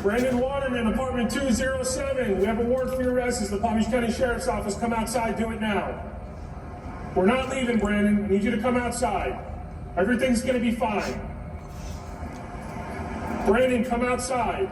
Brandon Waterman, apartment 207. We have a warrant for your arrest. It's the Palm Beach County Sheriff's Office. Come outside, do it now. We're not leaving, Brandon. I need you to come outside. Everything's gonna be fine. Brandon, come outside.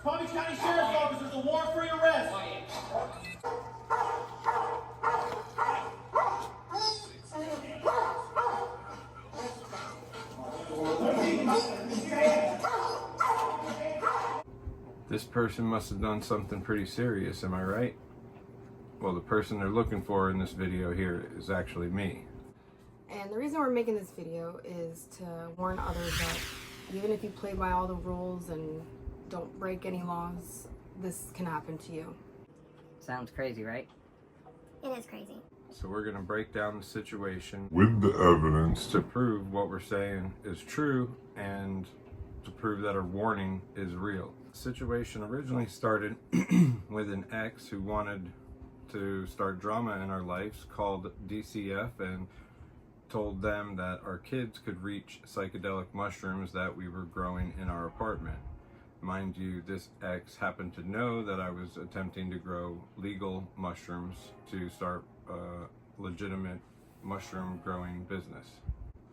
Palm Beach County Sheriff's Office, there's a warrant for your arrest. This person must have done something pretty serious, am I right? Well, the person they're looking for in this video here is actually me. And the reason we're making this video is to warn others that even if you play by all the rules and don't break any laws, this can happen to you. Sounds crazy, right? It is crazy. So we're going to break down the situation with the evidence to prove what we're saying is true and to prove that our warning is real. The situation originally started with an ex who wanted to start drama in our lives, called DCF and told them that our kids could reach psychedelic mushrooms that we were growing in our apartment. Mind you, this ex happened to know that I was attempting to grow legal mushrooms to start a legitimate mushroom growing business.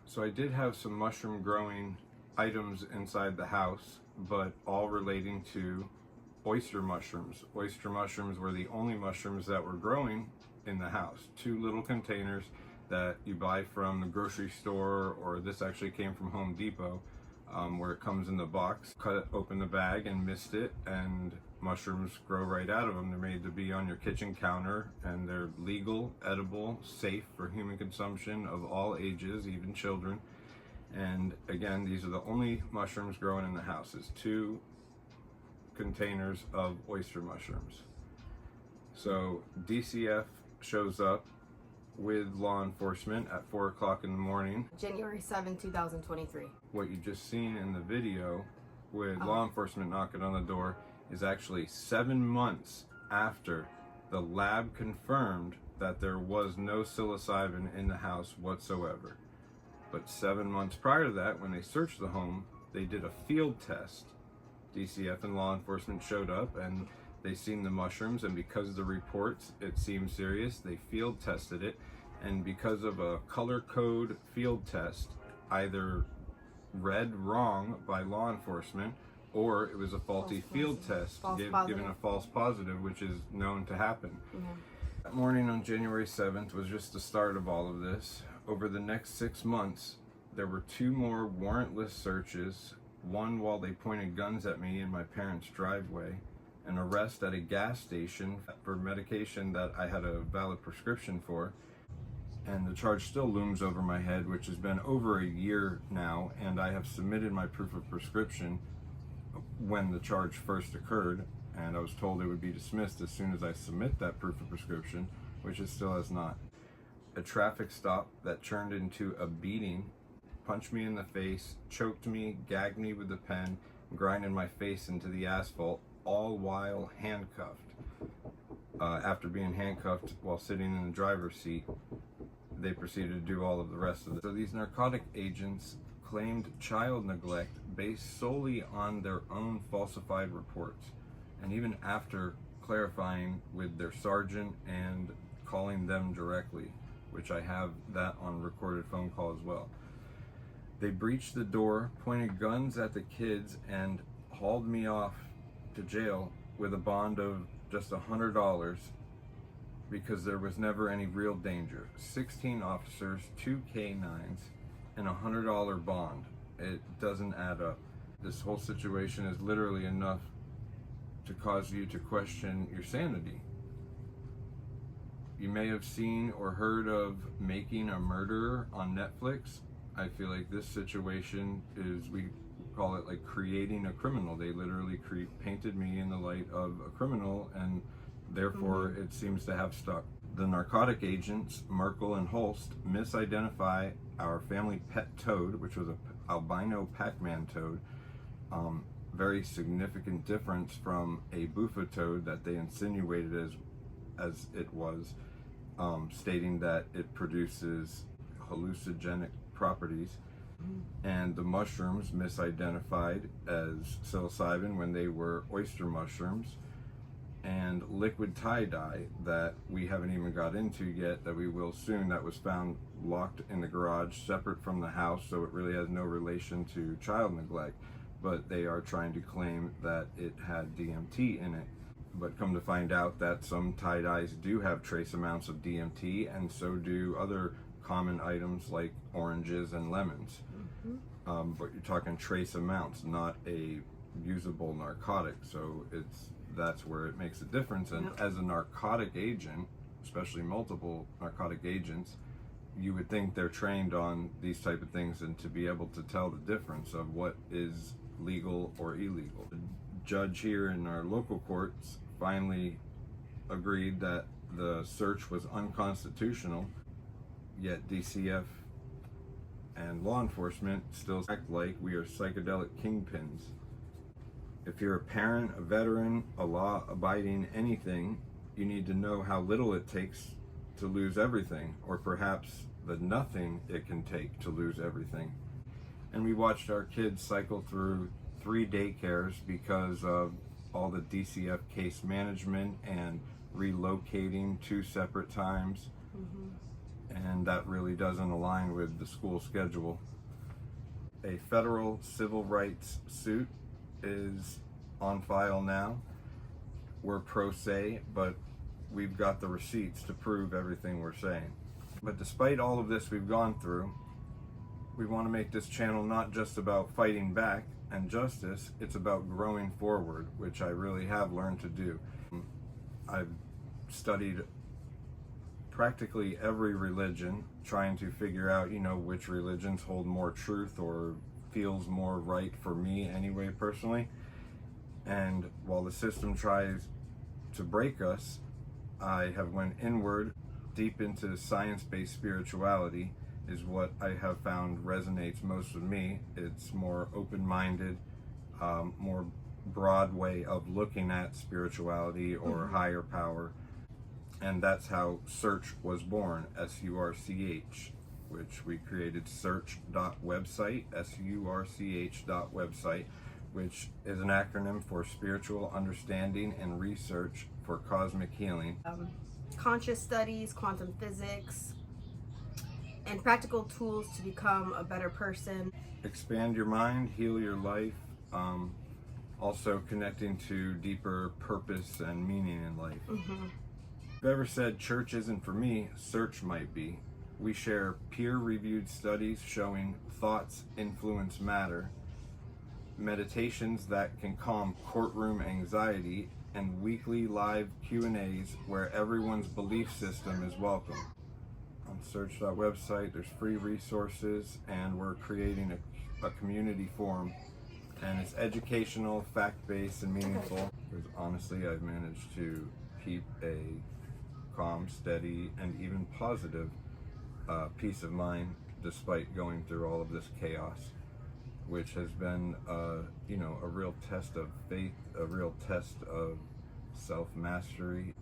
So I did have some mushroom growing items inside the house, but all relating to oyster mushrooms. Oyster mushrooms were the only mushrooms that were growing in the house. 2 little containers that you buy from the grocery store, or this actually came from Home Depot, where it comes in the box. Cut open the bag and mist it, and mushrooms grow right out of them. They're made to be on your kitchen counter, and they're legal, edible, safe for human consumption of all ages, even children. And again, these are the only mushrooms growing in the house, is 2 containers of oyster mushrooms. So DCF shows up with law enforcement at 4 o'clock in the morning. January 7, 2023. What you just seen in the video with law enforcement knocking on the door is actually 7 months after the lab confirmed that there was no psilocybin in the house whatsoever. But 7 months prior to that, when they searched the home, they did a field test. DCF and law enforcement showed up and they seen the mushrooms, and because of the reports, it seemed serious. They field tested it, and because of a color code field test, either read wrong by law enforcement, or it was a faulty field test, given a false positive, which is known to happen. That morning on January 7th was just the start of all of this. Over the next 6 months, there were 2 more warrantless searches, one while they pointed guns at me in my parents' driveway, an arrest at a gas station for medication that I had a valid prescription for, and the charge still looms over my head, which has been over a year now, and I have submitted my proof of prescription when the charge first occurred, and I was told it would be dismissed as soon as I submit that proof of prescription, which it still has not. A traffic stop that turned into a beating, punched me in the face, choked me, gagged me with a pen, grinded my face into the asphalt, all while handcuffed. After being handcuffed while sitting in the driver's seat, they proceeded to do all of the rest of it. So these narcotic agents claimed child neglect based solely on their own falsified reports. And even after clarifying with their sergeant and calling them directly, which I have that on recorded phone call as well. They breached the door, pointed guns at the kids, and hauled me off to jail with a bond of just $100 because there was never any real danger. 16 officers, 2 K9s, and a $100 bond. It doesn't add up. This whole situation is literally enough to cause you to question your sanity. You may have seen or heard of Making a Murderer on Netflix. I feel like this situation is, we call it like creating a criminal. They literally painted me in the light of a criminal, and therefore it seems to have stuck. The narcotic agents, Merkle and Holst, misidentify our family pet toad, which was an albino Pac-Man toad. Very significant difference from a buffa toad that they insinuated as it was, stating that it produces hallucinogenic properties. And the mushrooms misidentified as psilocybin when they were oyster mushrooms, and liquid tie-dye that we haven't even got into yet, that we will soon, that was found locked in the garage separate from the house, so it really has no relation to child neglect, but they are trying to claim that it had DMT in it. But come to find out that some tie-dyes do have trace amounts of DMT, and so do other common items like oranges and lemons. But you're talking trace amounts, not a usable narcotic, so that's where it makes a difference. And as a narcotic agent, especially multiple narcotic agents, you would think they're trained on these type of things and to be able to tell the difference of what is legal or illegal. The judge here in our local courts finally agreed that the search was unconstitutional, yet DCF and law enforcement still act like we are psychedelic kingpins. If you're a parent, a veteran, a law-abiding anything, you need to know how little it takes to lose everything, or perhaps the nothing it can take to lose everything. And we watched our kids cycle through 3 daycares because of all the DCF case management and relocating 2 separate times. And that really doesn't align with the school schedule. A federal civil rights suit is on file now. We're pro se, but we've got the receipts to prove everything we're saying. But despite all of this we've gone through, we want to make this channel not just about fighting back and justice, it's about growing forward, which I really have learned to do. I've studied practically every religion, trying to figure out, which religions hold more truth or feels more right for me anyway, personally. And while the system tries to break us, I have went inward, deep into science-based spirituality is what I have found resonates most with me. It's more open-minded, more broad way of looking at spirituality or higher power. And that's how SURCH was born, S-U.R.C.H, which we created SURCH.website, S-U.R.C.H.website, which is an acronym for Spiritual Understanding and Research for Cosmic Healing. Conscious studies, quantum physics, and practical tools to become a better person. Expand your mind, heal your life, also connecting to deeper purpose and meaning in life. If you've ever said church isn't for me, SURCH might be. We share peer-reviewed studies showing thoughts influence matter, meditations that can calm courtroom anxiety, and weekly live Q&As where everyone's belief system is welcome. On SURCH.website, there's free resources, and we're creating a community forum. And it's educational, fact-based, and meaningful. Because honestly, I've managed to keep a calm, steady, and even positive peace of mind despite going through all of this chaos, which has been a real test of faith, a real test of self-mastery.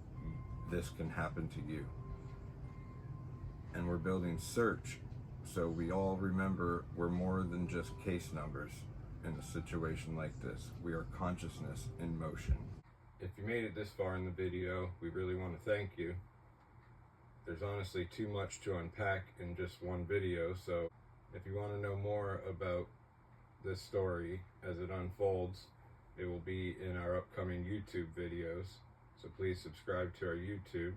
This can happen to you. And we're building SURCH so we all remember we're more than just case numbers in a situation like this. We are consciousness in motion. If you made it this far in the video, we really want to thank you. There's honestly too much to unpack in just one video, so if you want to know more about this story as it unfolds, it will be in our upcoming YouTube videos, so please subscribe to our YouTube.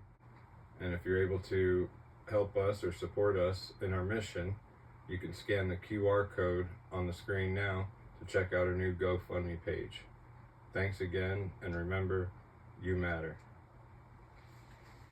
And if you're able to help us or support us in our mission, you can scan the QR code on the screen now to check out our new GoFundMe page. Thanks again, and remember, you matter.